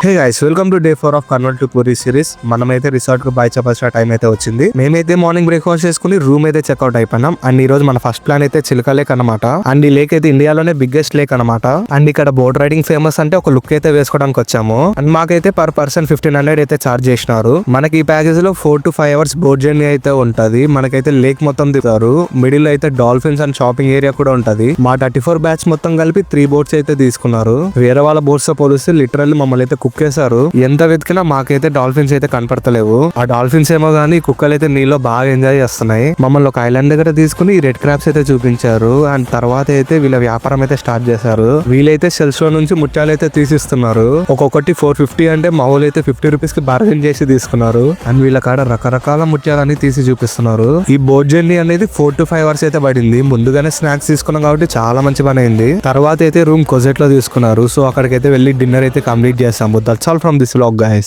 Hey guys, welcome to day 4 of convert to puri series. మనమైతే resort కు by చెప్పాల్సిన time అయితే వచ్చింది. మేమైతే మార్నింగ్ బ్రేక్ఫాస్ట్ చేసుకుని రూమ్ అయితే చెక్అౌట్ అయిపోయినాం. అండ్ ఈ రోజు మన ఫస్ట్ ప్లాన్ అయితే చిలక లేక్ అనమాట. అండ్ ఈ లేక్ అయితే ఇండియాలోనే బిగ్గెస్ట్ లేక్ అనమాట. అండ్ ఇక్కడ బోట్ రైడింగ్ ఫేమస్ అంటే ఒక లుక్ అయితే వేసుకోవడానికి వచ్చాము. అండ్ మాకైతే పర్ పర్సన్ 1500 అయితే చార్జ్ చేసినారు. మనకి ఈ ప్యాకేజ్ లో 4 to 5 hours బోట్ జర్నీ అయితే ఉంటది. మనకైతే లేక్ మొత్తం దిగుతారు. మిడిల్ అయితే డాల్ఫిన్స్ అండ్ షాపింగ్ ఏరియా కూడా ఉంటది. మా 34 బ్యాచ్ మొత్తం కలిపి 3 బోట్స్ అయితే తీసుకున్నారు. వేరే వాళ్ళ బోట్స్ తో పోలిస్తే లిటరల్లీ మమ్మల్ని అయితే కుక్కేశారు. ఎంత వెతికినా మాకైతే డాల్ఫిన్స్ అయితే కనపడతలేవు. ఆ డాల్ఫిన్స్ ఏమో గానీ కుక్కలు అయితే నీళ్ళు బాగా ఎంజాయ్ చేస్తున్నాయి. మమ్మల్ని ఒక ఐలాండ్ దగ్గర తీసుకుని ఈ రెడ్ క్రాబ్స్ అయితే చూపించారు. అండ్ తర్వాత అయితే వీళ్ళ వ్యాపారం అయితే స్టార్ట్ చేశారు. వీళ్ళైతే సెల్స్ లో నుంచి ముత్యాలు అయితే తీసిస్తున్నారు. ఒక్కొక్కటి 450 అంటే మా వాళ్ళు అయితే 50 రూపీస్ కి బార్గెన్ చేసి తీసుకున్నారు. అండ్ వీళ్ళ కాడ రకరకాల ముత్యాలని తీసి చూపిస్తున్నారు. ఈ బోట్ జర్నీ అనేది 4 to 5 hours అయితే పడింది. ముందుగానే స్నాక్స్ తీసుకున్నాం కాబట్టి చాలా మంచి పని అయింది. తర్వాత అయితే రూమ్ కొజెట్ లో తీసుకున్నారు. సో అక్కడికైతే వెళ్ళి డిన్నర్ అయితే కంప్లీట్ చేస్తాము. That's all from this vlog guys.